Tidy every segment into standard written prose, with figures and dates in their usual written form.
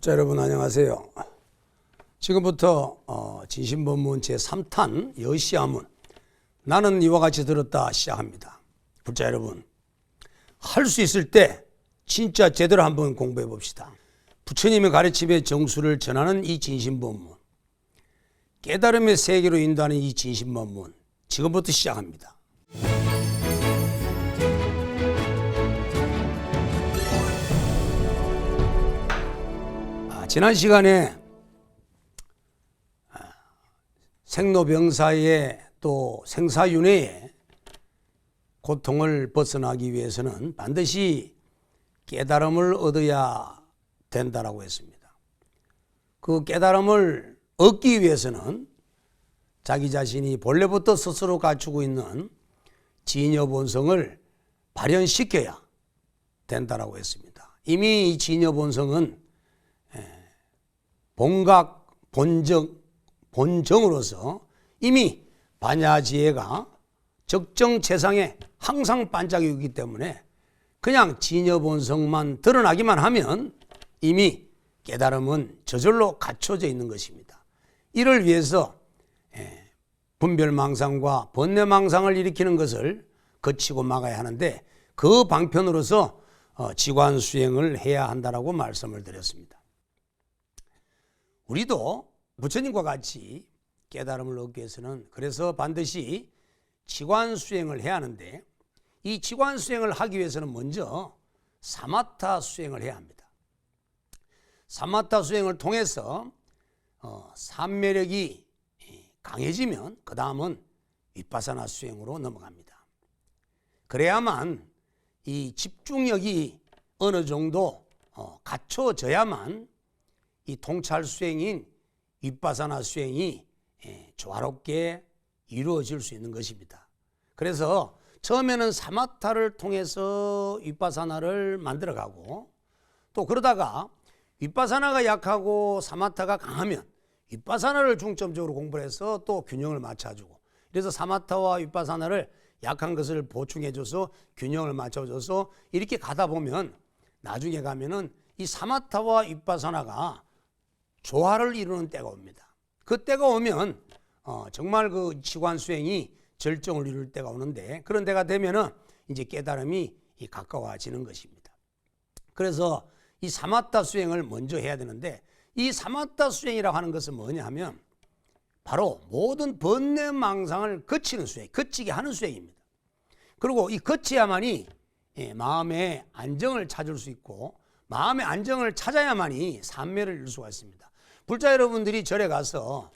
자, 여러분 안녕하세요. 지금부터 진심본문 제3탄 여시아문 나는 이와 같이 들었다 시작합니다. 불자 여러분, 할 수 있을 때 진짜 제대로 한번 공부해 봅시다. 부처님의 가르침의 정수를 전하는 이 진심본문, 깨달음의 세계로 인도하는 이 진심본문, 지금부터 시작합니다. 지난 시간에 생로병사의 또 생사윤회의 고통을 벗어나기 위해서는 반드시 깨달음을 얻어야 된다라고 했습니다. 그 깨달음을 얻기 위해서는 자기 자신이 본래부터 스스로 갖추고 있는 진여본성을 발현시켜야 된다라고 했습니다. 이미 이 진여본성은 본각, 본정으로서 이미 반야지혜가 적정체상에 항상 반짝이고 있기 때문에 그냥 진여본성만 드러나기만 하면 이미 깨달음은 저절로 갖춰져 있는 것입니다. 이를 위해서 분별망상과 번뇌망상을 일으키는 것을 거치고 막아야 하는데 그 방편으로서 지관수행을 해야 한다라고 말씀을 드렸습니다. 우리도 부처님과 같이 깨달음을 얻기 위해서는 그래서 반드시 지관수행을 해야 하는데 이 지관수행을 하기 위해서는 먼저 사마타 수행을 해야 합니다. 사마타 수행을 통해서 삼매력이 강해지면 그 다음은 윗바사나 수행으로 넘어갑니다. 그래야만 이 집중력이 어느 정도 갖춰져야만 이 통찰 수행인 윗바사나 수행이 조화롭게 이루어질 수 있는 것입니다. 그래서 처음에는 사마타를 통해서 윗바사나를 만들어가고 또 그러다가 윗바사나가 약하고 사마타가 강하면 윗바사나를 중점적으로 공부를 해서 또 균형을 맞춰주고 그래서 사마타와 윗바사나를 약한 것을 보충해줘서 균형을 맞춰줘서 이렇게 가다 보면 나중에 가면은 이 사마타와 윗바사나가 조화를 이루는 때가 옵니다. 그 때가 오면 정말 그 지관수행이 절정을 이룰 때가 오는데 그런 때가 되면은 이제 깨달음이 가까워지는 것입니다. 그래서 이 사마타 수행을 먼저 해야 되는데 이 사마타 수행이라고 하는 것은 뭐냐 하면 바로 모든 번뇌망상을 거치는 수행, 거치게 하는 수행입니다. 그리고 이 거쳐야만이 마음의 안정을 찾을 수 있고 마음의 안정을 찾아야만이 삼매를 이룰 수가 있습니다. 불자 여러분들이 절에 가서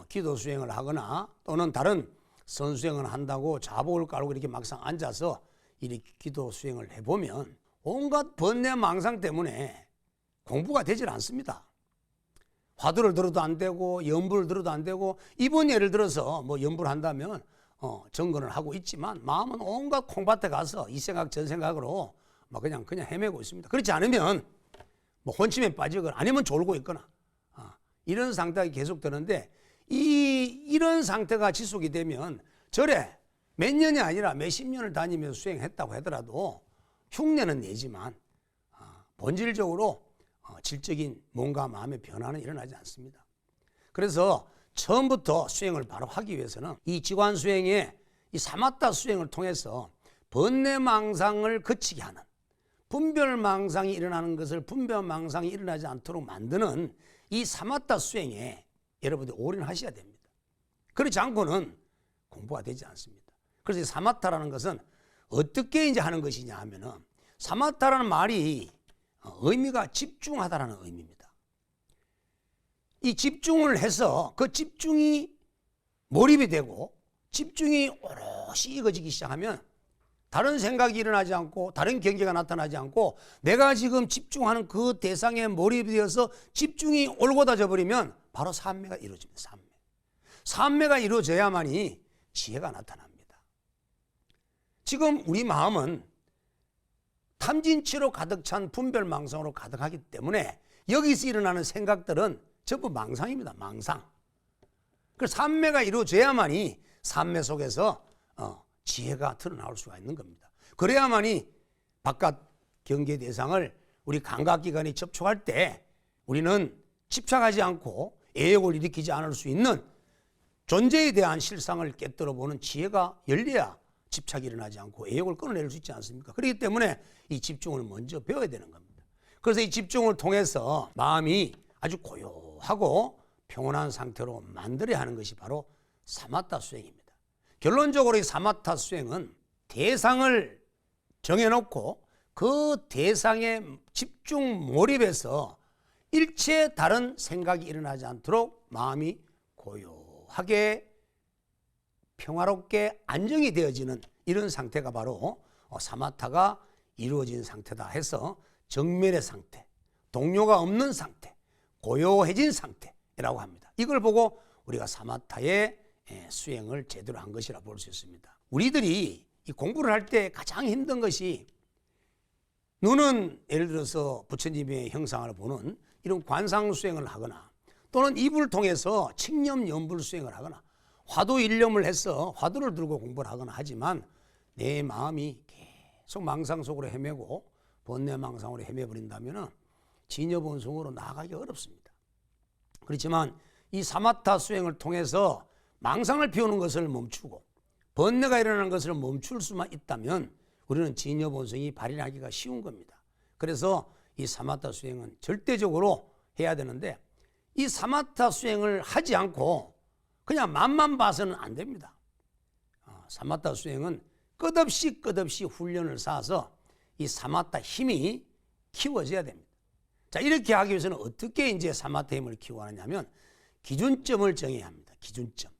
기도 수행을 하거나 또는 다른 선수행을 한다고 자복을 깔고 이렇게 막상 앉아서 이렇게 기도 수행을 해보면 온갖 번뇌 망상 때문에 공부가 되질 않습니다. 화두를 들어도 안 되고 연불을 들어도 안 되고 이번 예를 들어서 뭐 연불을 한다면 정근을 하고 있지만 마음은 온갖 콩밭에 가서 이 생각 저 생각으로 막 그냥 헤매고 있습니다. 그렇지 않으면 뭐 혼침에 빠지거나 아니면 졸고 있거나 이런 상태가 계속되는데 이런 상태가 지속이 되면 절에 몇 년이 아니라 몇십 년을 다니면서 수행했다고 하더라도 흉내는 내지만 본질적으로 질적인 몸과 마음의 변화는 일어나지 않습니다. 그래서 처음부터 수행을 바로 하기 위해서는 이 지관 수행에 이 사마타 수행을 통해서 번뇌망상을 거치게 하는 분별망상이 일어나는 것을 분별망상이 일어나지 않도록 만드는 이 사마타 수행에 여러분들이 올인하셔야 됩니다. 그렇지 않고는 공부가 되지 않습니다. 그래서 이 사마타라는 것은 어떻게 이제 하는 것이냐 하면은 사마타라는 말이 의미가 집중하다라는 의미입니다. 이 집중을 해서 그 집중이 몰입이 되고 집중이 오롯이 익어지기 시작하면 다른 생각이 일어나지 않고 다른 경계가 나타나지 않고 내가 지금 집중하는 그 대상에 몰입이 되어서 집중이 올곧아져 버리면 바로 삼매가 이루어집니다. 삼매가 이루어져야만이 지혜가 나타납니다. 지금 우리 마음은 탐진치로 가득 찬 분별망상으로 가득하기 때문에 여기서 일어나는 생각들은 전부 망상입니다. 망상. 그래서 삼매가 이루어져야만이 삼매 속에서 지혜가 드러나올 수가 있는 겁니다. 그래야만이 바깥 경계 대상을 우리 감각기관이 접촉할 때 우리는 집착하지 않고 애욕을 일으키지 않을 수 있는 존재에 대한 실상을 깨뜨려 보는 지혜가 열려야 집착이 일어나지 않고 애욕을 끊어낼 수 있지 않습니까? 그렇기 때문에 이 집중을 먼저 배워야 되는 겁니다. 그래서 이 집중을 통해서 마음이 아주 고요하고 평온한 상태로 만들어야 하는 것이 바로 사마타 수행입니다. 결론적으로 이 사마타 수행은 대상을 정해놓고 그 대상에 집중 몰입해서 일체 다른 생각이 일어나지 않도록 마음이 고요하게 평화롭게 안정이 되어지는 이런 상태가 바로 사마타가 이루어진 상태다 해서 정멸의 상태, 동요가 없는 상태, 고요해진 상태라고 합니다. 이걸 보고 우리가 사마타의 수행을 제대로 한 것이라 볼 수 있습니다. 우리들이 이 공부를 할 때 가장 힘든 것이 눈은 예를 들어서 부처님의 형상을 보는 이런 관상 수행을 하거나 또는 입을 통해서 칙념 연불 수행을 하거나 화두 일념을 해서 화두를 들고 공부를 하거나 하지만 내 마음이 계속 망상 속으로 헤매고 번뇌망상으로 헤매버린다면 진여본성으로 나아가기 어렵습니다. 그렇지만 이 사마타 수행을 통해서 망상을 피우는 것을 멈추고 번뇌가 일어나는 것을 멈출 수만 있다면 우리는 진여본성이 발현하기가 쉬운 겁니다. 그래서 이 사마타 수행은 절대적으로 해야 되는데 이 사마타 수행을 하지 않고 그냥 맛만 봐서는 안 됩니다. 사마타 수행은 끝없이 훈련을 쌓아서 이 사마타 힘이 키워져야 됩니다. 자, 이렇게 하기 위해서는 어떻게 이제 사마타 힘을 키워하냐면 기준점을 정해야 합니다. 기준점.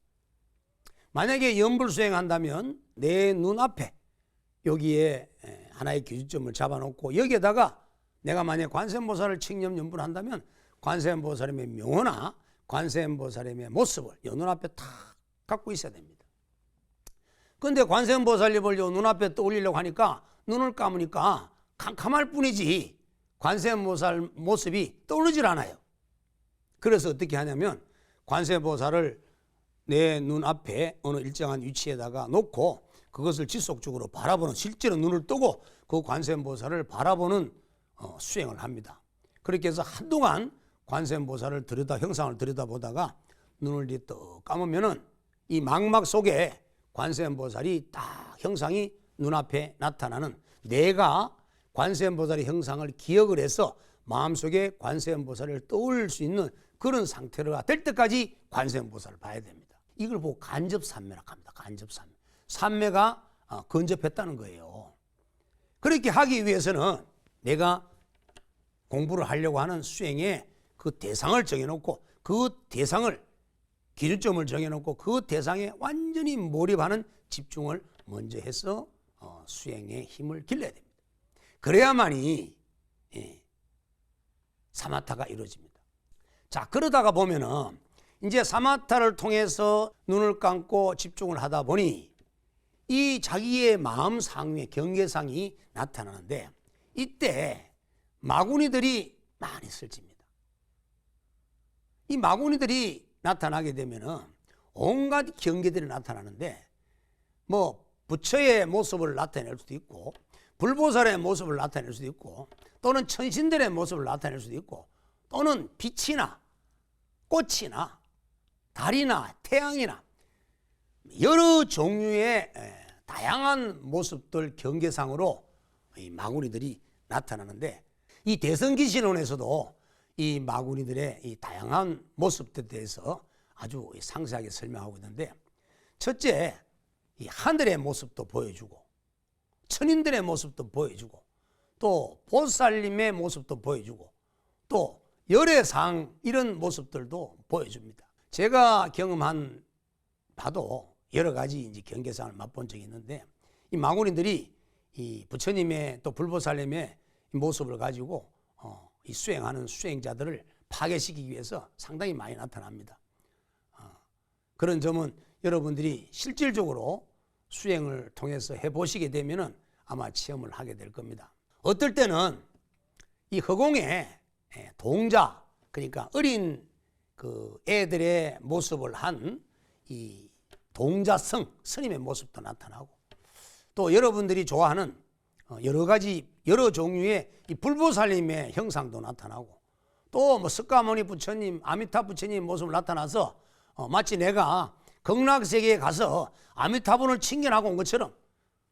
만약에 연불 수행한다면 내 눈앞에 여기에 하나의 기준점을 잡아놓고 여기에다가 내가 만약 관세음보살을 칙념 연불을 한다면 관세음보살의 명호나 관세음보살의 모습을 요 눈앞에 탁 갖고 있어야 됩니다. 그런데 관세음보살님을 요 눈앞에 떠올리려고 하니까 눈을 감으니까 캄캄할 뿐이지 관세음보살 모습이 떠오르질 않아요. 그래서 어떻게 하냐면 관세음보살을 내 눈앞에 어느 일정한 위치에다가 놓고 그것을 지속적으로 바라보는, 실제로 눈을 뜨고 그 관세음보살을 바라보는 수행을 합니다. 그렇게 해서 한동안 관세음보살을 형상을 들여다보다가 눈을 떡 감으면은 이 망막 속에 관세음보살이 딱 형상이 눈앞에 나타나는, 내가 관세음보살의 형상을 기억을 해서 마음속에 관세음보살을 떠올릴 수 있는 그런 상태가 될 때까지 관세음보살을 봐야 됩니다. 이걸 보고 간접산매라고 합니다. 간접산매. 산매가 근접했다는 거예요. 그렇게 하기 위해서는 내가 공부를 하려고 하는 수행에 그 대상을 정해놓고 그 대상을 기준점을 정해놓고 그 대상에 완전히 몰입하는 집중을 먼저 해서 수행의 힘을 길러야 됩니다. 그래야만이 사마타가 이루어집니다. 자, 그러다가 보면은 이제 사마타를 통해서 눈을 감고 집중을 하다 보니 이 자기의 마음 상위의 경계상이 나타나는데 이때 마구니들이 많이 슬집니다. 이 마구니들이 나타나게 되면은 온갖 경계들이 나타나는데 뭐 부처의 모습을 나타낼 수도 있고 불보살의 모습을 나타낼 수도 있고 또는 천신들의 모습을 나타낼 수도 있고 또는 빛이나 꽃이나 달이나 태양이나 여러 종류의 다양한 모습들 경계상으로 이 마구니들이 나타나는데 이 대성기신론에서도 이 마구니들의 이 다양한 모습들에 대해서 아주 상세하게 설명하고 있는데 첫째, 이 하늘의 모습도 보여주고 천인들의 모습도 보여주고 또 보살님의 모습도 보여주고 또 열애상 이런 모습들도 보여줍니다. 제가 경험한 바도 여러 가지 이제 경계상을 맛본 적이 있는데 이 마구니들이 이 부처님의 또 불보살님의 모습을 가지고 이 수행하는 수행자들을 파괴시키기 위해서 상당히 많이 나타납니다. 그런 점은 여러분들이 실질적으로 수행을 통해서 해보시게 되면은 아마 체험을 하게 될 겁니다. 어떨 때는 이 허공에 동자, 그러니까 어린 그 애들의 모습을 한 이 동자성 스님의 모습도 나타나고 또 여러분들이 좋아하는 여러 가지 여러 종류의 이 불보살님의 형상도 나타나고 또 뭐 석가모니 부처님, 아미타 부처님 모습을 나타나서 마치 내가 극락세계에 가서 아미타분을 칭견하고 온 것처럼,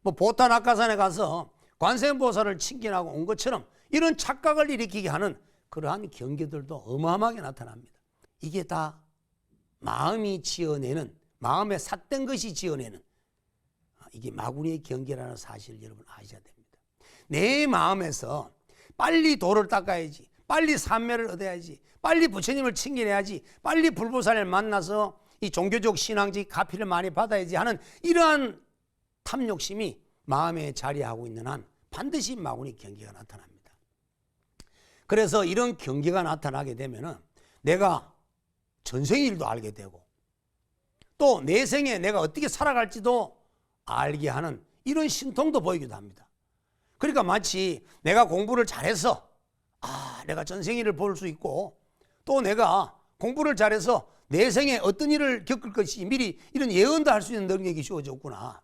뭐 보타 낙하산에 가서 관세음보살을 칭견하고 온 것처럼 이런 착각을 일으키게 하는 그러한 경계들도 어마어마하게 나타납니다. 이게 다 마음이 지어내는, 마음에 삿된 것이 지어내는 이게 마구니의 경계라는 사실을 여러분 아셔야 됩니다. 내 마음에서 빨리 도를 닦아야지, 빨리 삼매를 얻어야지, 빨리 부처님을 칭견해야지, 빨리 불보살을 만나서 이 종교적 신앙적 가피를 많이 받아야지 하는 이러한 탐욕심이 마음에 자리하고 있는 한 반드시 마구니 경계가 나타납니다. 그래서 이런 경계가 나타나게 되면은 내가 전생 일도 알게 되고 또 내 생에 내가 어떻게 살아갈지도 알게 하는 이런 신통도 보이기도 합니다. 그러니까 마치 내가 공부를 잘해서 내가 전생일을 볼 수 있고 또 내가 공부를 잘해서 내 생에 어떤 일을 겪을 것이 미리 이런 예언도 할 수 있는 능력이 주어졌구나.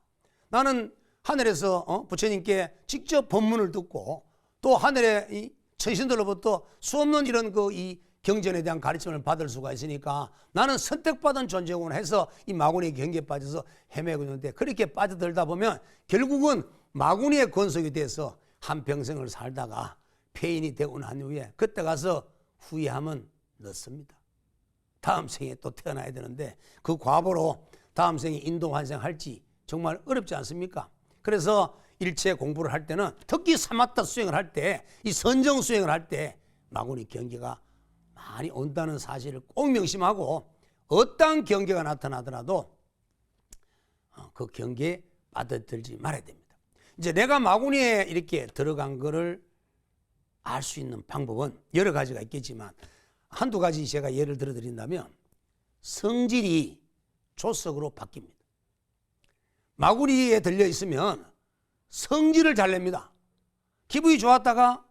나는 하늘에서 부처님께 직접 법문을 듣고 또 하늘의 이 천신들로부터 수없는 이런 이 경전에 대한 가르침을 받을 수가 있으니까 나는 선택받은 존재구나 해서 이 마구니의 경계에 빠져서 헤매고 있는데, 그렇게 빠져들다 보면 결국은 마구니의 권속이 돼서 한평생을 살다가 폐인이 되고 난 후에 그때 가서 후회하면 늦습니다. 다음 생에 또 태어나야 되는데 그 과보로 다음 생에 인도환생할지 정말 어렵지 않습니까? 그래서 일체 공부를 할 때는 특히 사마타 수행을 할 때, 이 선정 수행을 할 때 마구니 경계가 많이 온다는 사실을 꼭 명심하고 어떠한 경계가 나타나더라도 그 경계에 빠져들지 말아야 됩니다. 이제 내가 마구니에 이렇게 들어간 거를 알 수 있는 방법은 여러 가지가 있겠지만 한두 가지 제가 예를 들어 드린다면 성질이 조석으로 바뀝니다. 마구니에 들려 있으면 성질을 잘 냅니다. 기분이 좋았다가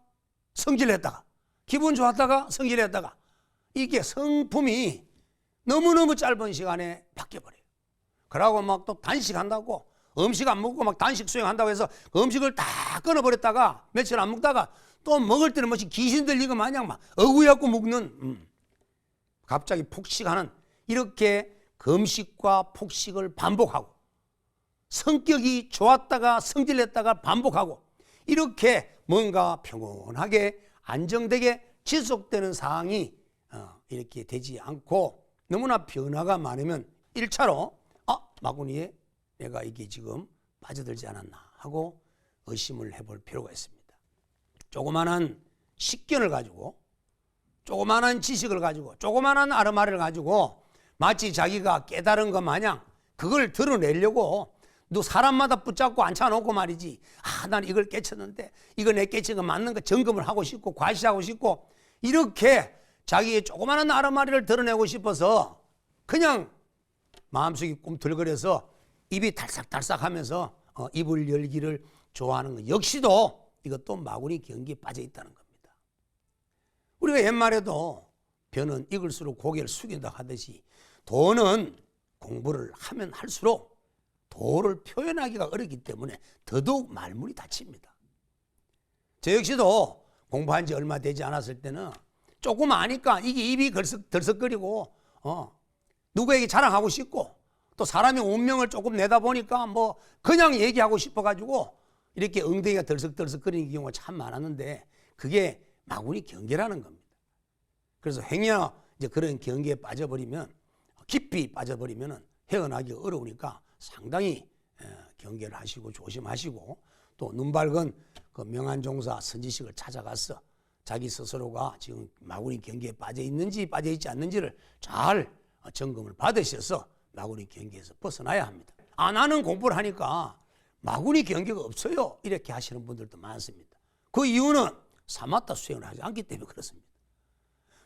성질냈다가, 기분 좋았다가 성질냈다가, 이게 성품이 너무너무 짧은 시간에 바뀌어버려요. 그러고 막 또 단식한다고, 음식 안 먹고 막 단식 수행한다고 해서 그 음식을 다 끊어버렸다가 며칠 안 먹다가 또 먹을 때는 뭐지 귀신 들리고 마냥 막 어구야구 먹는 갑자기 폭식하는, 이렇게 금식과 폭식을 반복하고 성격이 좋았다가 성질냈다가 반복하고 이렇게 뭔가 평온하게 안정되게 지속되는 상황이 이렇게 되지 않고 너무나 변화가 많으면 1차로 마구니에 내가 이게 지금 빠져들지 않았나 하고 의심을 해볼 필요가 있습니다. 조그마한 식견을 가지고, 조그마한 지식을 가지고, 조그마한 아르마를 가지고 마치 자기가 깨달은 것 마냥 그걸 드러내려고 너 사람마다 붙잡고 앉혀놓고 말이지, 난 이걸 깨쳤는데 이거 내 깨친 거 맞는 거 점검을 하고 싶고 과시하고 싶고 이렇게 자기의 조그마한 아르마리를 드러내고 싶어서 그냥 마음속이 꿈틀거려서 입이 달싹달싹 하면서 입을 열기를 좋아하는 것 역시도 이것도 마구니 경계에 빠져 있다는 겁니다. 우리가 옛말에도 벼는 익을수록 고개를 숙인다 하듯이 도는 공부를 하면 할수록 도를 표현하기가 어렵기 때문에 더더욱 말문이 닫힙니다. 저 역시도 공부한 지 얼마 되지 않았을 때는 조금 아니까 이게 입이 덜썩거리고 누구에게 자랑하고 싶고 또 사람의 운명을 조금 내다 보니까 뭐 그냥 얘기하고 싶어가지고 이렇게 엉덩이가 덜썩덜썩거리는 경우가 참 많았는데 그게 마구니 경계라는 겁니다. 그래서 행여 이제 그런 경계에 빠져버리면, 깊이 빠져버리면 헤어나기가 어려우니까 상당히 경계를 하시고 조심하시고, 또 눈밝은 그 명한종사 선지식을 찾아가서 자기 스스로가 지금 마구니 경계에 빠져 있는지 빠져 있지 않는지를 잘 점검을 받으셔서 마구니 경계에서 벗어나야 합니다. 나는 공부를 하니까 마구니 경계가 없어요 이렇게 하시는 분들도 많습니다. 그 이유는 사마타 수행을 하지 않기 때문에 그렇습니다.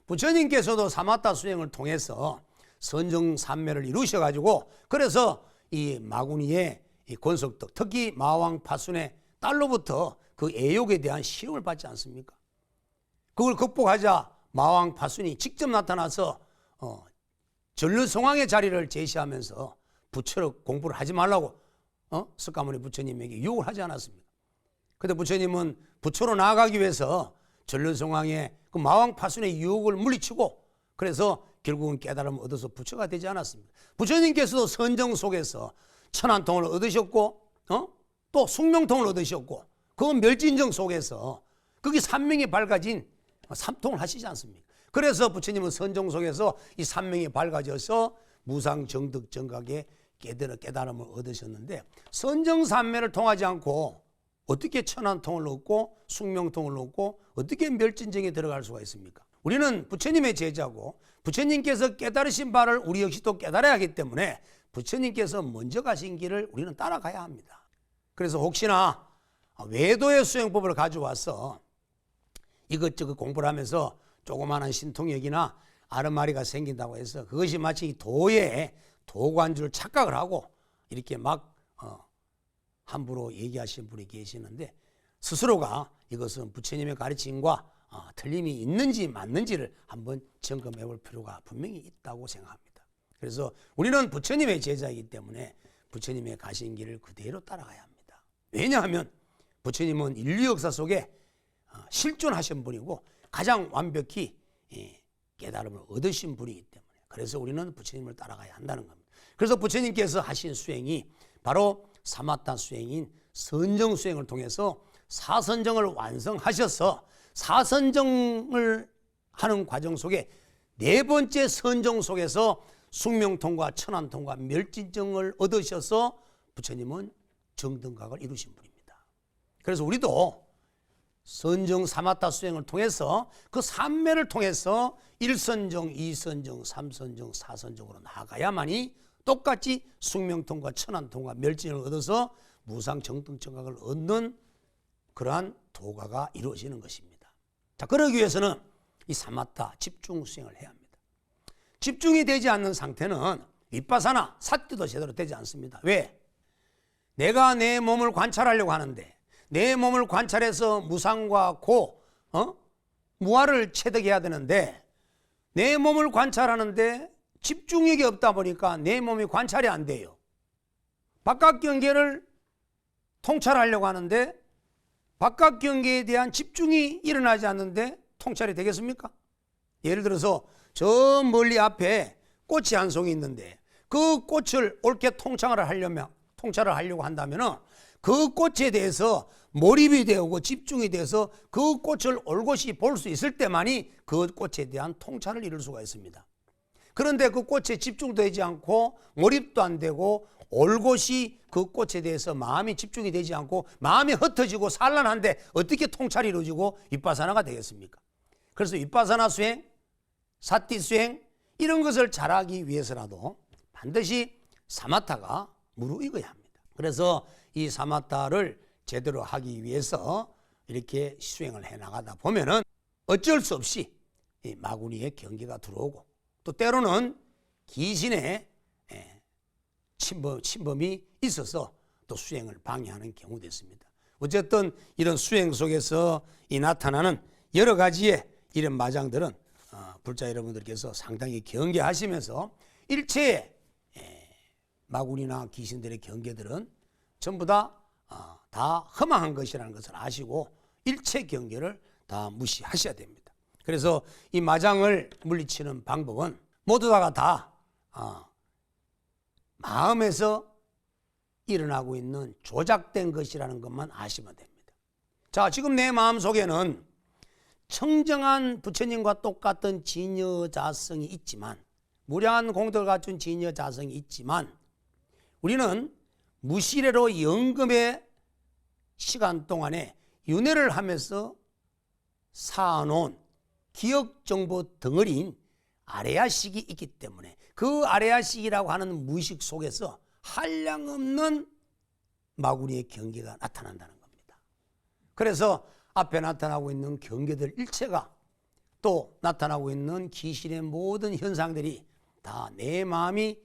부처님께서도 사마타 수행을 통해서 선정삼매를 이루셔가지고 그래서 이 마구니의 이 권속덕, 특히 마왕 파순의 딸로부터 그 애욕에 대한 시험을 받지 않습니까? 그걸 극복하자 마왕 파순이 직접 나타나서 전류성왕의 자리를 제시하면서 부처로 공부를 하지 말라고 석가모니 부처님에게 유혹을 하지 않았습니까? 근데 부처님은 부처로 나아가기 위해서 전륜성왕의 그 마왕 파순의 유혹을 물리치고 그래서 결국은 깨달음을 얻어서 부처가 되지 않았습니까? 부처님께서도 선정 속에서 천안통을 얻으셨고 또 숙명통을 얻으셨고 그 멸진정 속에서 거기 삼명이 밝아진 삼통을 하시지 않습니까? 그래서 부처님은 선정 속에서 이 삼명이 밝아져서 무상정득정각의 깨달음을 얻으셨는데 선정삼매를 통하지 않고 어떻게 천안통을 얻고 숙명통을 얻고 어떻게 멸진정에 들어갈 수가 있습니까? 우리는 부처님의 제자고 부처님께서 깨달으신 바를 우리 역시 또 깨달아야 하기 때문에 부처님께서 먼저 가신 길을 우리는 따라가야 합니다. 그래서 혹시나 외도의 수행법을 가져와서 이것저것 공부를 하면서 조그마한 신통력이나 아르마리가 생긴다고 해서 그것이 마치 도의 도관 줄 착각을 하고 이렇게 막 함부로 얘기하시는 분이 계시는데 스스로가 이것은 부처님의 가르침과 틀림이 있는지 맞는지를 한번 점검해 볼 필요가 분명히 있다고 생각합니다. 그래서 우리는 부처님의 제자이기 때문에 부처님의 가신 길을 그대로 따라가야 합니다. 왜냐하면 부처님은 인류 역사 속에 실존하신 분이고 가장 완벽히 깨달음을 얻으신 분이기 때문에 그래서 우리는 부처님을 따라가야 한다는 겁니다. 그래서 부처님께서 하신 수행이 바로 사마타 수행인 선정 수행을 통해서 사선정을 완성하셔서 사선정을 하는 과정 속에 네 번째 선정 속에서 숙명통과 천안통과 멸진정을 얻으셔서 부처님은 정등각을 이루신 분입니다. 그래서 우리도 선정 사마타 수행을 통해서 그 삼매를 통해서 1선정, 2선정, 3선정, 4선정으로 나아가야만이 똑같이 숙명통과 천안통과 멸진을 얻어서 무상정등정각을 얻는 그러한 도가가 이루어지는 것입니다. 자, 그러기 위해서는 이 사마타 집중 수행을 해야 합니다. 집중이 되지 않는 상태는 윗바사나 사티도 제대로 되지 않습니다. 왜? 내가 내 몸을 관찰하려고 하는데 내 몸을 관찰해서 무상과 고, 무아를 체득해야 되는데 내 몸을 관찰하는데 집중력이 없다 보니까 내 몸이 관찰이 안 돼요. 바깥 경계를 통찰하려고 하는데 바깥 경계에 대한 집중이 일어나지 않는데 통찰이 되겠습니까? 예를 들어서 저 멀리 앞에 꽃이 한 송이 있는데 그 꽃을 옳게 통찰을 하려고 한다면 그 꽃에 대해서 몰입이 되고 집중이 돼서 그 꽃을 올곧이 볼 수 있을 때만이 그 꽃에 대한 통찰을 이룰 수가 있습니다. 그런데 그 꽃에 집중되지 않고 몰입도 안 되고 올곧이 그 꽃에 대해서 마음이 집중이 되지 않고 마음이 흩어지고 산란한데 어떻게 통찰이 이루어지고 윗바사나가 되겠습니까? 그래서 윗바사나 수행, 사티 수행 이런 것을 잘하기 위해서라도 반드시 사마타가 무르익어야 합니다. 그래서 이 사마타를 제대로 하기 위해서 이렇게 수행을 해나가다 보면은 어쩔 수 없이 이 마구니의 경계가 들어오고 또 때로는 귀신의 침범이 있어서 또 수행을 방해하는 경우도 있습니다. 어쨌든 이런 수행 속에서 이 나타나는 여러 가지의 이런 마장들은 불자 여러분들께서 상당히 경계하시면서 일체의 마구니나 귀신들의 경계들은 전부 다 허망한 것이라는 것을 아시고 일체 경계를 다 무시하셔야 됩니다. 그래서 이 마장을 물리치는 방법은 모두 다 마음에서 일어나고 있는 조작된 것이라는 것만 아시면 됩니다. 자, 지금 내 마음속에는 청정한 부처님과 똑같은 진여자성이 있지만 무량한 공덕을 갖춘 진여자성이 있지만 우리는 무시례로 영금의 시간 동안에 윤회를 하면서 쌓아놓은 기억정보 덩어리인 아레아식이 있기 때문에 그 아레아식이라고 하는 무의식 속에서 한량없는 마구니의 경계가 나타난다는 겁니다. 그래서 앞에 나타나고 있는 경계들 일체가 또 나타나고 있는 귀신의 모든 현상들이 다 내 마음이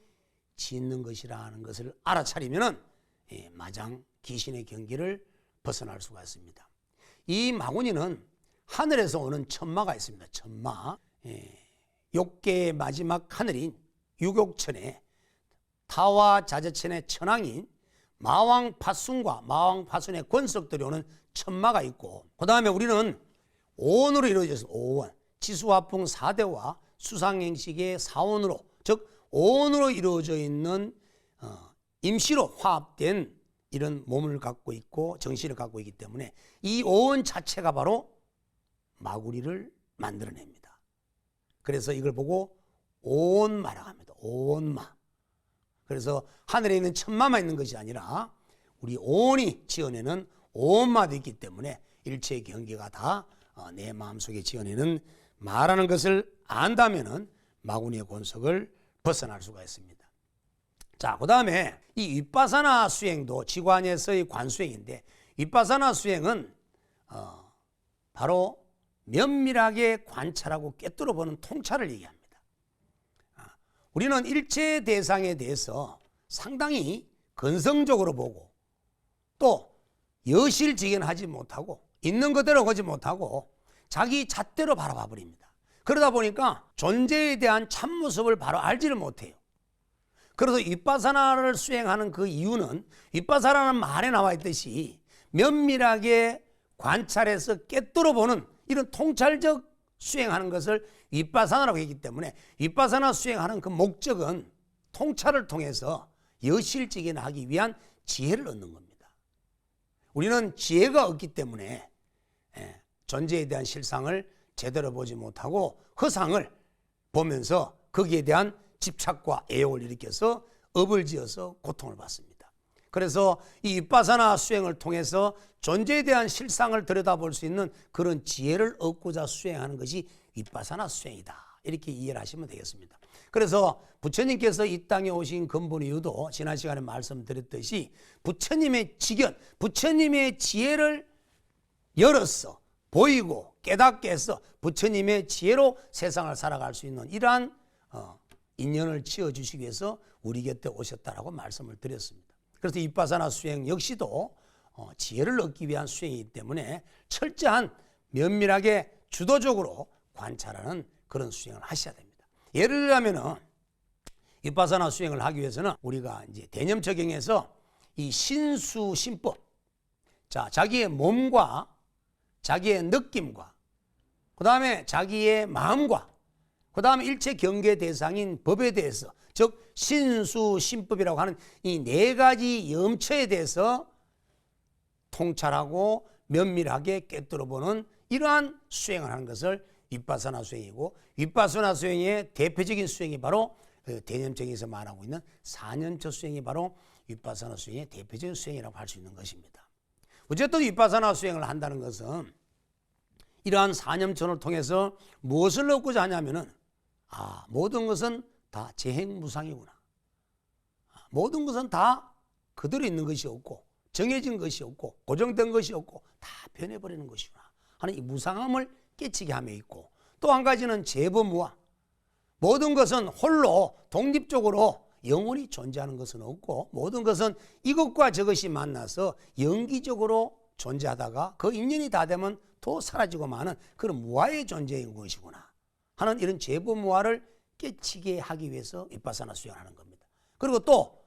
짓는 것이라는 것을 알아차리면은 마장 귀신의 경계를 벗어날 수가 있습니다. 이 마구니는 하늘에서 오는 천마가 있습니다. 천마. 욕계의 마지막 하늘인 유욕천에 타와 자재천의 천왕인 마왕파순과 마왕파순의 권석들이 오는 천마가 있고 그 다음에 우리는 오원으로 이루어져서 오원, 지수화풍 4대와 수상행식의 4원으로, 즉 오원으로 이루어져 있는 임시로 화합된 이런 몸을 갖고 있고 정신을 갖고 있기 때문에 이 오원 자체가 바로 마구리를 만들어냅니다. 그래서 이걸 보고 오원마라고 합니다. 오원마. 그래서 하늘에 있는 천마만 있는 것이 아니라 우리 오원이 지어내는 오원마도 있기 때문에 일체의 경계가 다 내 마음속에 지어내는 마라는 것을 안다면은 마구니의 권속을 벗어날 수가 있습니다. 자, 그 다음에 이 윗바사나 수행도 지관에서의 관수행인데, 윗바사나 수행은 바로 면밀하게 관찰하고 꿰뚫어 보는 통찰을 얘기합니다. 우리는 일체 대상에 대해서 상당히 건성적으로 보고 또 여실직연하지 못하고 있는 그대로 보지 못하고 자기 잣대로 바라봐 버립니다. 그러다 보니까 존재에 대한 참모습을 바로 알지를 못해요. 그래서 윗바사나를 수행하는 그 이유는 윗바사나라는 말에 나와 있듯이 면밀하게 관찰해서 꿰뚫어 보는 이런 통찰적 수행하는 것을 윗바사나라고 했기 때문에 윗바사나 수행하는 그 목적은 통찰을 통해서 여실직연하기 위한 지혜를 얻는 겁니다. 우리는 지혜가 없기 때문에 존재에 대한 실상을 제대로 보지 못하고 허상을 보면서 거기에 대한 집착과 애욕을 일으켜서 업을 지어서 고통을 받습니다. 그래서 이 윗바사나 수행을 통해서 존재에 대한 실상을 들여다볼 수 있는 그런 지혜를 얻고자 수행하는 것이 윗바사나 수행이다. 이렇게 이해를 하시면 되겠습니다. 그래서 부처님께서 이 땅에 오신 근본 이유도 지난 시간에 말씀드렸듯이 부처님의 직연, 부처님의 지혜를 열어서 보이고 깨닫게 해서 부처님의 지혜로 세상을 살아갈 수 있는 이러한 인연을 지어주시기 위해서 우리 곁에 오셨다라고 말씀을 드렸습니다. 그래서 윗바사나 수행 역시도 지혜를 얻기 위한 수행이기 때문에 철저한 면밀하게 주도적으로 관찰하는 그런 수행을 하셔야 됩니다. 예를 들자면은 윗바사나 수행을 하기 위해서는 우리가 이제 대념적용에서 이 신수신법, 자, 자기의 몸과 자기의 느낌과 그 다음에 자기의 마음과 그 다음에 일체 경계 대상인 법에 대해서, 즉 신수신법이라고 하는 이 네 가지 염처에 대해서 통찰하고 면밀하게 꿰뚫어 보는 이러한 수행을 하는 것을 윗바사나 수행이고, 윗바사나 수행의 대표적인 수행이 바로 대념적에서 말하고 있는 사념처 수행이 바로 윗바사나 수행의 대표적인 수행이라고 할 수 있는 것입니다. 어쨌든 윗바사나 수행을 한다는 것은 이러한 사념천을 통해서 무엇을 얻고자 하냐면은 모든 것은 다 재행무상이구나. 모든 것은 다 그대로 있는 것이 없고 정해진 것이 없고 고정된 것이 없고 다 변해버리는 것이구나 하는 이 무상함을 깨치게 함에 있고, 또 한 가지는 재범무아, 모든 것은 홀로 독립적으로 영원히 존재하는 것은 없고 모든 것은 이것과 저것이 만나서 영기적으로 존재하다가 그 인연이 다 되면 또 사라지고 마는 그런 무아의 존재인 것이구나 하는 이런 재범무아를 깨치게 하기 위해서 윗바사나 수행을 하는 겁니다. 그리고 또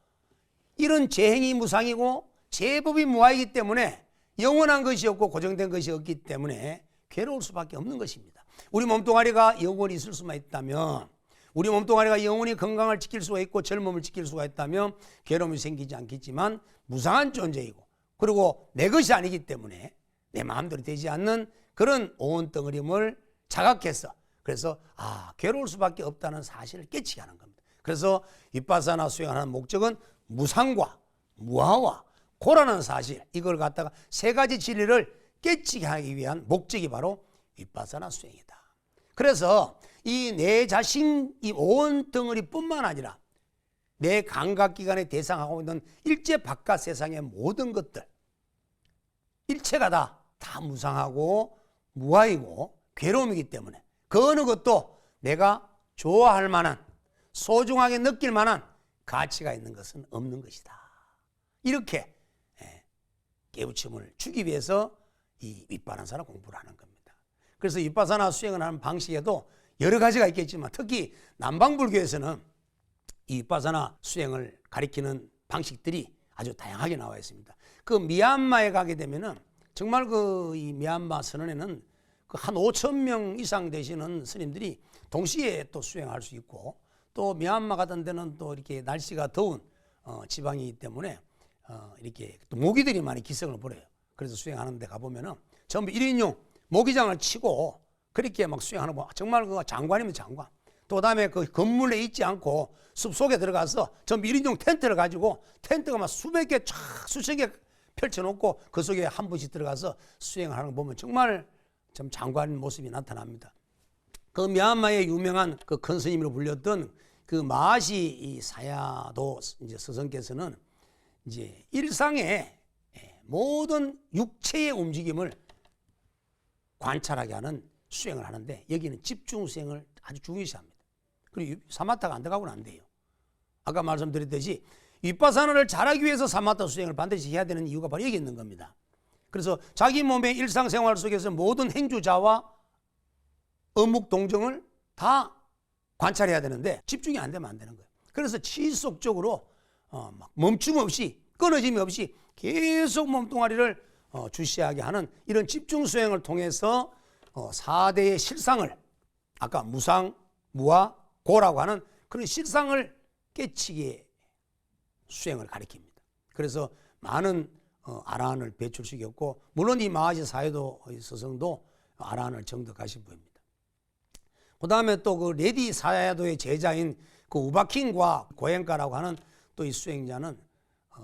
이런 재행이 무상이고 재법이 무아이기 때문에 영원한 것이 없고 고정된 것이 없기 때문에 괴로울 수밖에 없는 것입니다. 우리 몸뚱아리가 영원히 있을 수만 있다면, 우리 몸뚱아리가 영원히 건강을 지킬 수가 있고 젊음을 지킬 수가 있다면 괴로움이 생기지 않겠지만 무상한 존재이고, 그리고 내 것이 아니기 때문에 내 마음대로 되지 않는 그런 오온덩어림을 자각해서, 그래서 괴로울 수밖에 없다는 사실을 깨치게 하는 겁니다. 그래서 윗바사나 수행하는 목적은 무상과 무아와 고라는 사실, 이걸 갖다가 세 가지 진리를 깨치게 하기 위한 목적이 바로 윗바사나 수행이다. 그래서 이 내 자신, 이 오온덩어리뿐만 아니라 내 감각기관에 대상하고 있는 일체 바깥 세상의 모든 것들, 일체가 다 무상하고 무아이고 괴로움이기 때문에 그 어느 것도 내가 좋아할 만한, 소중하게 느낄 만한 가치가 있는 것은 없는 것이다. 이렇게 깨우침을 주기 위해서 이 윗바사나 공부를 하는 겁니다. 그래서 윗바사나 수행을 하는 방식에도 여러 가지가 있겠지만 특히 남방불교에서는 이 윗바사나 수행을 가리키는 방식들이 아주 다양하게 나와 있습니다. 그 미얀마에 가게 되면은 정말 이 미얀마 선원에는 한 5천 명 이상 되시는 스님들이 동시에 또 수행할 수 있고, 또 미얀마 같은 데는 또 이렇게 날씨가 더운 지방이기 때문에 이렇게 또 모기들이 많이 기승을 부려요. 그래서 수행하는 데 가보면은 전부 1인용 모기장을 치고 그렇게 막 수행하는 거, 정말 그 장관이면 장관. 또 다음에 그 건물에 있지 않고 숲속에 들어가서 전부 1인용 텐트를 가지고, 텐트가 막 수백 개, 수천 개 펼쳐놓고 그 속에 한 분씩 들어가서 수행을 하는 거 보면 정말 좀 장관인 모습이 나타납니다. 그 미얀마의 유명한 그 큰 스님으로 불렸던 그 마하시 이 사야도 이제 스승께서는 이제 일상의 모든 육체의 움직임을 관찰하게 하는 수행을 하는데, 여기는 집중 수행을 아주 중요시합니다. 그리고 사마타가 안 들어가고는 안 돼요. 아까 말씀드렸듯이 윗바사나를 잘하기 위해서 사마타 수행을 반드시 해야 되는 이유가 바로 여기 있는 겁니다. 그래서 자기 몸의 일상생활 속에서 모든 행주자와 어묵동정을 다 관찰해야 되는데 집중이 안 되면 안 되는 거예요. 그래서 지속적으로 막 멈춤 없이, 끊어짐이 없이 계속 몸뚱아리를 주시하게 하는 이런 집중 수행을 통해서 4대의 실상을, 아까 무상, 무아, 고라고 하는 그런 실상을 깨치게 수행을 가리킵니다. 그래서 많은 아라한을 배출시켰고, 물론 이 마하시 사야도 스승도 아라한을 정득하신 분입니다. 그 다음에 또 그 레디 사야도의 제자인 그 우바킹과 고행가라고 하는 또 이 수행자는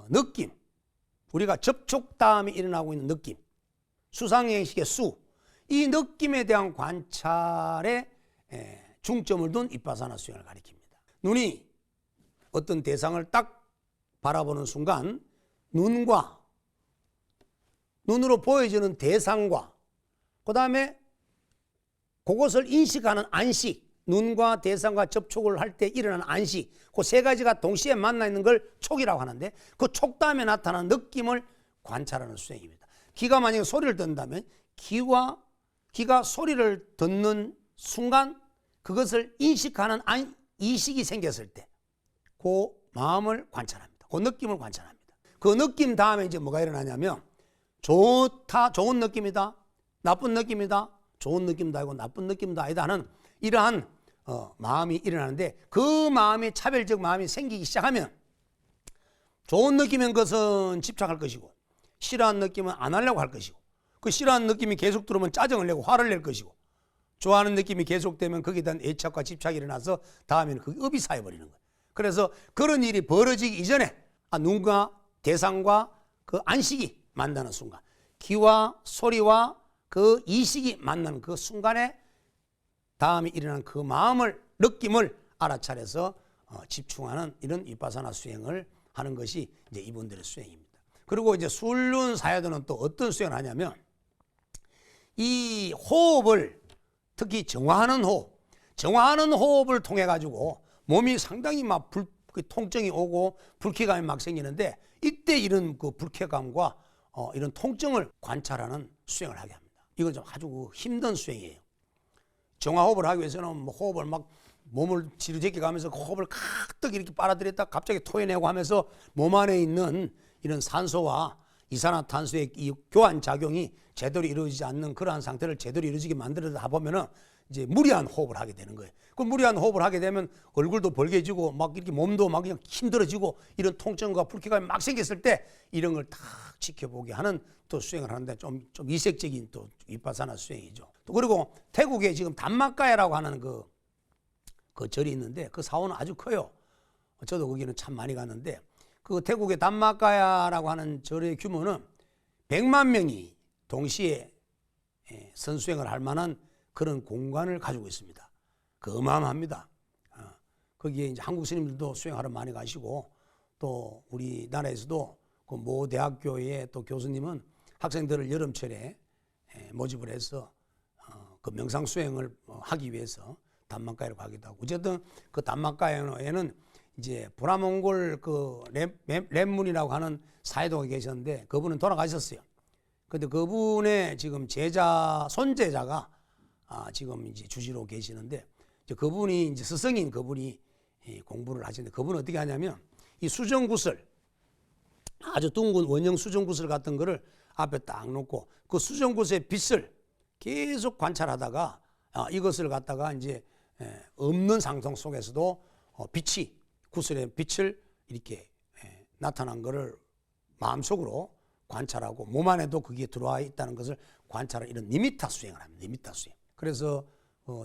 느낌, 우리가 접촉 다음에 일어나고 있는 느낌, 수상행식의 수, 이 느낌에 대한 관찰에 중점을 둔 윗바사나 수행을 가리킵니다. 눈이 어떤 대상을 딱 바라보는 순간 눈으로 보여지는 대상과 그 다음에 그것을 인식하는 안식, 눈과 대상과 접촉을 할 때 일어나는 안식, 그 세 가지가 동시에 만나 있는 걸 촉이라고 하는데, 그 촉 다음에 나타나는 느낌을 관찰하는 수행입니다. 귀가 만약에 소리를 듣는다면 귀가 소리를 듣는 순간 그것을 인식하는 이식이 생겼을 때 그 마음을 관찰합니다. 그 느낌을 관찰합니다. 그 느낌 다음에 이제 뭐가 일어나냐면, 좋다, 좋은 느낌이다, 나쁜 느낌이다, 좋은 느낌도 아니고 나쁜 느낌도 아니다 하는 이러한 마음이 일어나는데, 그 마음이, 차별적 마음이 생기기 시작하면 좋은 느낌인 것은 집착할 것이고, 싫어하는 느낌은 안 하려고 할 것이고, 그 싫어하는 느낌이 계속 들어오면 짜증을 내고 화를 낼 것이고, 좋아하는 느낌이 계속되면 거기에 대한 애착과 집착이 일어나서 다음에는 그게 업이 쌓여버리는 거예요. 그래서 그런 일이 벌어지기 이전에 눈과 대상과 그 안식이 만나는 순간, 귀와 소리와 그 이식이 만나는 그 순간에 다음에 일어나는 그 마음을, 느낌을 알아차려서 집중하는 이런 윗바사나 수행을 하는 것이 이제 이분들의 수행입니다. 그리고 이제 술륜 사야도는 또 어떤 수행을 하냐면, 이 호흡을, 특히 정화하는 호흡을 통해 가지고 몸이 상당히 막 통증이 오고 불쾌감이 막 생기는데, 이때 이런 그 불쾌감과 이런 통증을 관찰하는 수행을 하게 합니다. 이건 좀 아주 힘든 수행이에요. 정화호흡을 하기 위해서는 뭐 호흡을 막 몸을 지르제끼 가면서 호흡을 가득 이렇게 빨아들였다 갑자기 토해내고 하면서 몸 안에 있는 이런 산소와 이산화탄소의 이 교환 작용이 제대로 이루어지지 않는 그러한 상태를 제대로 이루어지게 만들어다 보면은 이제 무리한 호흡을 하게 되는 거예요. 그 무리한 호흡을 하게 되면 얼굴도 벌개지고 막 이렇게 몸도 막 그냥 힘들어지고, 이런 통증과 불쾌감이 막 생겼을 때 이런 걸 딱 지켜보게 하는 또 수행을 하는데 좀 이색적인 또 윗바사나 수행이죠. 또 그리고 태국에 지금 담마가야라고 하는 그 절이 있는데, 그 사원은 아주 커요. 저도 거기는 참 많이 갔는데, 그 태국의 담마가야라고 하는 절의 규모는 100만 명이 동시에 선수행을 할 만한 그런 공간을 가지고 있습니다. 그 어마어마합니다. 거기에 이제 한국 스님들도 수행하러 많이 가시고, 또 우리나라에서도 그 모 대학교의 또 교수님은 학생들을 여름철에 모집을 해서 그 명상 수행을 하기 위해서 담마가야로 가기도 하고, 어쨌든 그 담마가야에는 이제 브라몽골 그 렘문이라고 하는 사회도가 계셨는데, 그분은 돌아가셨어요. 근데 그분의 지금 손제자가 지금 이제 주지로 계시는데, 이제 그분이 이제 스승인 그분이 공부를 하시는데, 그분은 어떻게 하냐면, 이 수정구슬, 아주 둥근 원형 수정구슬 같은 거를 앞에 딱 놓고 그 수정구슬의 빛을 계속 관찰하다가 이것을 갖다가 이제 없는 상성 속에서도 빛이 구슬의 빛을 이렇게 나타난 것을 마음속으로 관찰하고 몸 안에도 그게 들어와 있다는 것을 관찰하는 이런 니미타 수행을 합니다. 니미타 수행. 그래서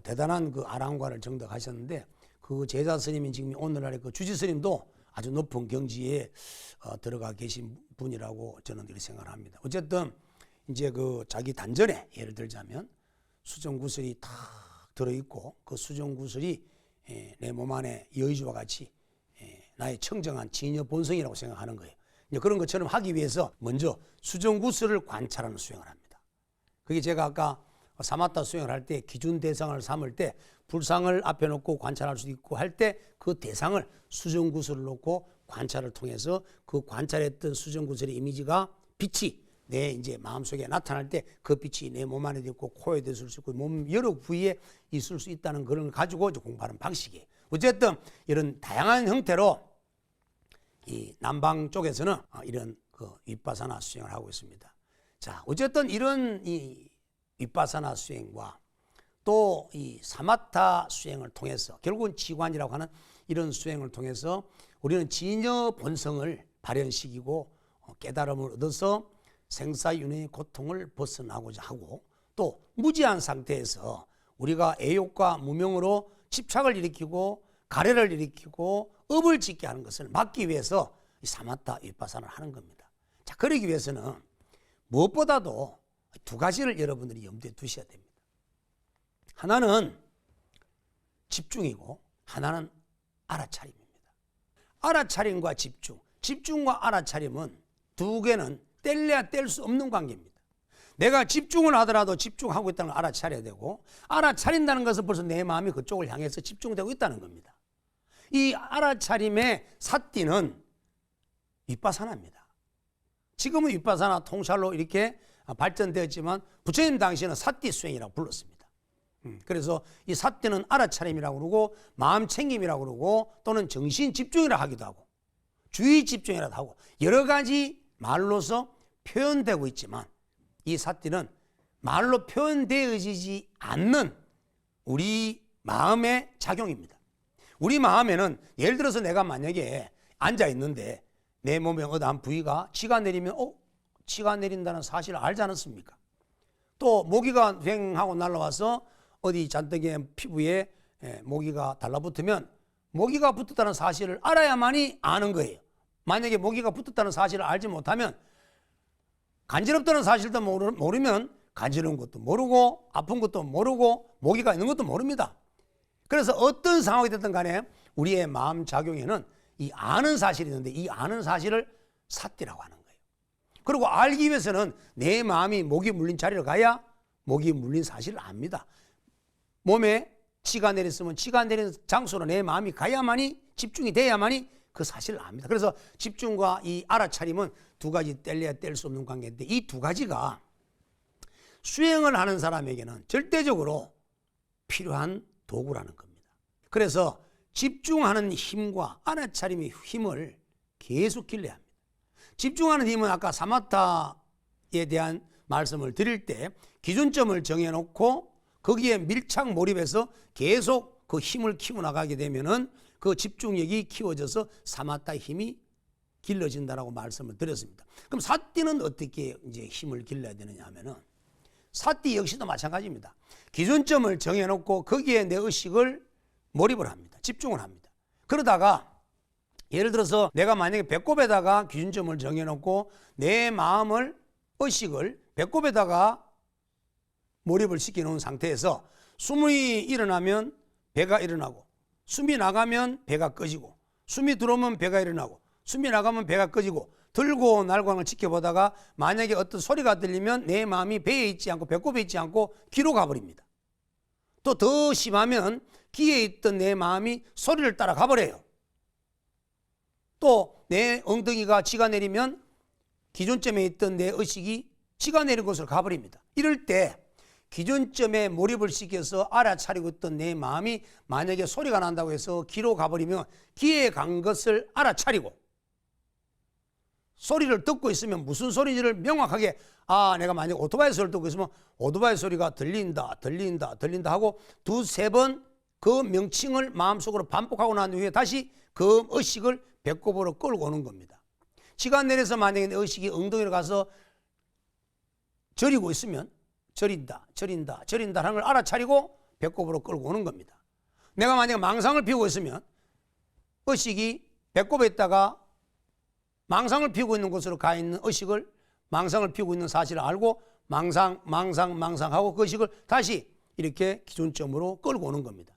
대단한 그 아랑과를 정덕하셨는데 그 제자 스님이 지금 오늘날의 그 주지 스님도 아주 높은 경지에 들어가 계신 분이라고 저는 이렇게 생각을 합니다. 어쨌든 이제 그 자기 단전에 예를 들자면 수정구슬이 탁 들어있고 그 수정구슬이 내 몸 안에 여의주와 같이 나의 청정한 진여 본성이라고 생각하는 거예요. 이제 그런 것처럼 하기 위해서 먼저 수정구슬을 관찰하는 수행을 합니다. 그게 제가 아까 사마타 수행을 할 때 기준 대상을 삼을 때 불상을 앞에 놓고 관찰할 수도 있고 할 때 그 대상을 수정구슬을 놓고 관찰을 통해서 그 관찰했던 수정구슬의 이미지가 빛이 내 이제 마음속에 나타날 때 그 빛이 내 몸 안에도 있고 코에도 있을 수 있고 몸 여러 부위에 있을 수 있다는 그런 걸 가지고 이제 공부하는 방식이에요. 어쨌든 이런 다양한 형태로 이 남방 쪽에서는 이런 그 윗바사나 수행을 하고 있습니다. 자, 어쨌든 이런 이 윗바사나 수행과 또 이 사마타 수행을 통해서 결국은 지관이라고 하는 이런 수행을 통해서 우리는 진여 본성을 발현시키고 깨달음을 얻어서 생사윤회의 고통을 벗어나고자 하고 또 무지한 상태에서 우리가 애욕과 무명으로 집착을 일으키고 가래를 일으키고 업을 짓게 하는 것을 막기 위해서 이 사마타 윗바사나를 하는 겁니다. 자, 그러기 위해서는 무엇보다도 두 가지를 여러분들이 염두에 두셔야 됩니다. 하나는 집중이고 하나는 알아차림입니다. 알아차림과 집중, 집중과 알아차림은 두 개는 뗄래야 뗄 수 없는 관계입니다. 내가 집중을 하더라도 집중하고 있다는 걸 알아차려야 되고 알아차린다는 것은 벌써 내 마음이 그쪽을 향해서 집중되고 있다는 겁니다. 이 알아차림의 삿띠는 윗바사나입니다. 지금은 윗바사나 통찰로 이렇게 발전되었지만 부처님 당시에는 삿띠 수행이라고 불렀습니다. 그래서 이 삿띠는 알아차림이라고 그러고 마음 챙김이라고 그러고 또는 정신 집중이라고 하기도 하고 주의 집중이라고 하고 여러 가지 말로서 표현되고 있지만 이 삿띠는 말로 표현되어지지 않는 우리 마음의 작용입니다. 우리 마음에는 예를 들어서 내가 만약에 앉아 있는데 내 몸의 어느 한 부위가 치가 내리면 치가 내린다는 사실을 알지 않았습니까? 또 모기가 휑하고 날아와서 어디 잔뜩의 피부에 모기가 달라붙으면 모기가 붙었다는 사실을 알아야만이 아는 거예요. 만약에 모기가 붙었다는 사실을 알지 못하면 간지럽다는 사실도 모르면 간지러운 것도 모르고 아픈 것도 모르고 모기가 있는 것도 모릅니다. 그래서 어떤 상황이 됐든 간에 우리의 마음 작용에는 이 아는 사실이 있는데 이 아는 사실을 삿띠라고 하는 거예요. 그리고 알기 위해서는 내 마음이 모기 물린 자리를 가야 모기 물린 사실을 압니다. 몸에 치가 내렸으면 치가 내린 장소로 내 마음이 가야만이 집중이 돼야만이 그 사실을 압니다. 그래서 집중과 이 알아차림은 두 가지 뗄래야 뗄 수 없는 관계인데 이 두 가지가 수행을 하는 사람에게는 절대적으로 필요한 도구라는 겁니다. 그래서 집중하는 힘과 알아차림의 힘을 계속 길러야 합니다. 집중하는 힘은 아까 사마타에 대한 말씀을 드릴 때 기준점을 정해놓고 거기에 밀착 몰입해서 계속 그 힘을 키워나가게 되면은 그 집중력이 키워져서 사마타의 힘이 길러진다라고 말씀을 드렸습니다. 그럼 삿띠는 어떻게 이제 힘을 길러야 되느냐 하면은 삿띠 역시도 마찬가지입니다. 기준점을 정해놓고 거기에 내 의식을 몰입을 합니다. 집중을 합니다. 그러다가 예를 들어서 내가 만약에 배꼽에다가 기준점을 정해놓고 내 마음을 의식을 배꼽에다가 몰입을 시켜놓은 상태에서 숨이 일어나면 배가 일어나고 숨이 나가면 배가 꺼지고 숨이 들어오면 배가 일어나고 숨이 나가면 배가 꺼지고 들고 날광을 지켜보다가 만약에 어떤 소리가 들리면 내 마음이 배에 있지 않고 배꼽에 있지 않고 귀로 가버립니다. 또 더 심하면 귀에 있던 내 마음이 소리를 따라 가버려요. 또 내 엉덩이가 치가 내리면 기준점에 있던 내 의식이 치가 내린 곳으로 가버립니다. 이럴 때 기준점에 몰입을 시켜서 알아차리고 있던 내 마음이 만약에 소리가 난다고 해서 귀로 가버리면 귀에 간 것을 알아차리고 소리를 듣고 있으면 무슨 소리인지를 명확하게 내가 만약 오토바이 소리를 듣고 있으면 오토바이 소리가 들린다 하고 두세 번 그 명칭을 마음속으로 반복하고 난 후에 다시 그 의식을 배꼽으로 끌고 오는 겁니다. 시간 내에서 만약에 내 의식이 엉덩이로 가서 저리고 있으면 저린다 하는 걸 알아차리고 배꼽으로 끌고 오는 겁니다. 내가 만약에 망상을 피우고 있으면 의식이 배꼽에 있다가 망상을 피우고 있는 곳으로 가 있는 의식을 망상을 피우고 있는 사실을 알고 망상하고 그 의식을 다시 이렇게 기준점으로 끌고 오는 겁니다.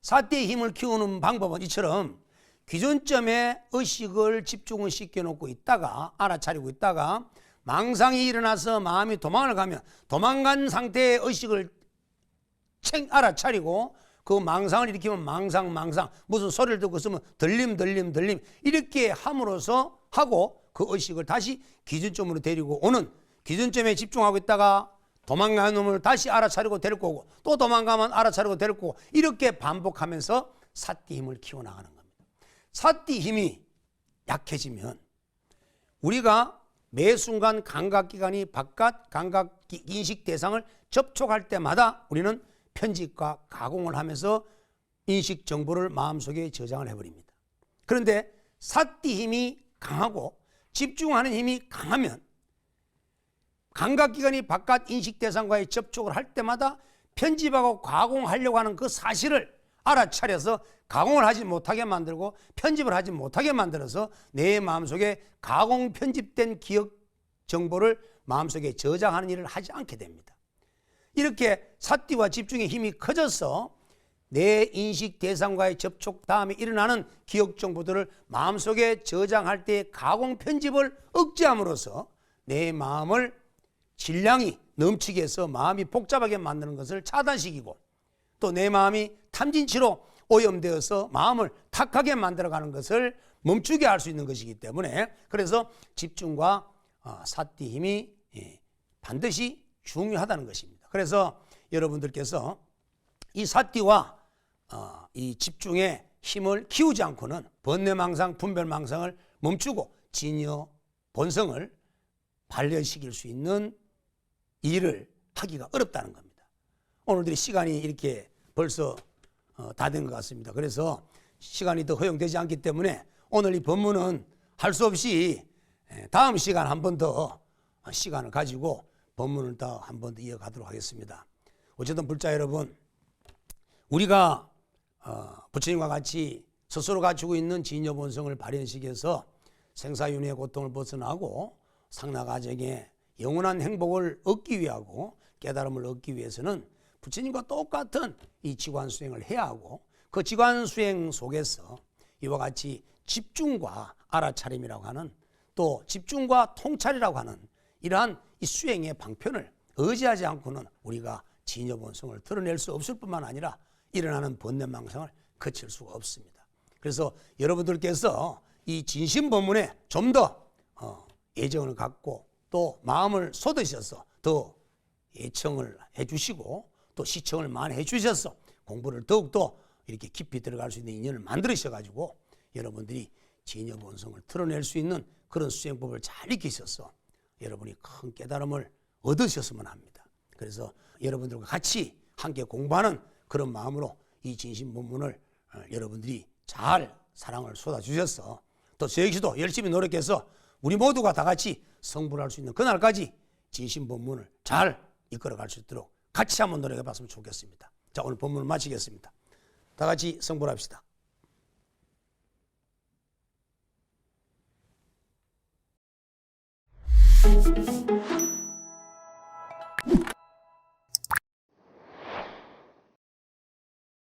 사티의 힘을 키우는 방법은 이처럼 기준점에 의식을 집중을 시켜놓고 있다가 알아차리고 있다가 망상이 일어나서 마음이 도망을 가면 도망간 상태의 의식을 알아차리고 그 망상을 일으키면 망상 무슨 소리를 듣고 있으면 들림 이렇게 함으로써 하고 그 의식을 다시 기준점으로 데리고 오는 기준점에 집중하고 있다가 도망가는 놈을 다시 알아차리고 데리고 오고 또 도망가면 알아차리고 데리고 오고 이렇게 반복하면서 사티 힘을 키워나가는 겁니다. 사티 힘이 약해지면 우리가 매 순간 감각기관이 바깥 감각인식 대상을 접촉할 때마다 우리는 편집과 가공을 하면서 인식 정보를 마음속에 저장을 해버립니다. 그런데 사티 힘이 강하고 집중하는 힘이 강하면 감각기관이 바깥 인식 대상과의 접촉을 할 때마다 편집하고 가공하려고 하는 그 사실을 알아차려서 가공을 하지 못하게 만들고 편집을 하지 못하게 만들어서 내 마음속에 가공 편집된 기억 정보를 마음속에 저장하는 일을 하지 않게 됩니다. 이렇게 사티와 집중의 힘이 커져서 내 인식 대상과의 접촉 다음에 일어나는 기억 정보들을 마음속에 저장할 때 가공 편집을 억제함으로써 내 마음을 질량이 넘치게 해서 마음이 복잡하게 만드는 것을 차단시키고 또 내 마음이 탐진치로 오염되어서 마음을 탁하게 만들어가는 것을 멈추게 할 수 있는 것이기 때문에 그래서 집중과 사티 힘이 반드시 중요하다는 것입니다. 그래서 여러분들께서 이 사티와 이 집중의 힘을 키우지 않고는 번뇌망상, 분별망상을 멈추고 진여 본성을 발현시킬 수 있는 일을 하기가 어렵다는 겁니다. 오늘들이 시간이 이렇게 벌써 다 된 것 같습니다. 그래서 시간이 더 허용되지 않기 때문에 오늘 이 본문은 할 수 없이 다음 시간 한 번 더 시간을 가지고 본문을 더 한 번 더 이어가도록 하겠습니다. 어쨌든 불자 여러분, 우리가 부처님과 같이 스스로 갖추고 있는 진여 본성을 발현시켜서 생사윤회의 고통을 벗어나고 상나가정의 영원한 행복을 얻기 위하고 깨달음을 얻기 위해서는 부처님과 똑같은 이 지관 수행을 해야 하고 그 지관 수행 속에서 이와 같이 집중과 알아차림이라고 하는 또 집중과 통찰이라고 하는 이러한 이 수행의 방편을 의지하지 않고는 우리가 진여 본성을 드러낼 수 없을 뿐만 아니라 일어나는 번뇌망상을 거칠 수가 없습니다. 그래서 여러분들께서 이 진심 법문에 좀 더 애정을 갖고 또 마음을 쏟으셔서 더 애청을 해주시고 또 시청을 많이 해주셔서 공부를 더욱더 이렇게 깊이 들어갈 수 있는 인연을 만들으셔가지고 여러분들이 진여 본성을 드러낼 수 있는 그런 수행법을 잘 익히셔서 여러분이 큰 깨달음을 얻으셨으면 합니다. 그래서 여러분들과 같이 함께 공부하는 그런 마음으로 이 진심 본문을 여러분들이 잘 사랑을 쏟아주셔서 또 저 역시도 열심히 노력해서 우리 모두가 다 같이 성불할 수 있는 그날까지 진심 본문을 잘 이끌어갈 수 있도록 같이 한번 노력해 봤으면 좋겠습니다. 자, 오늘 본문을 마치겠습니다. 다 같이 성불합시다.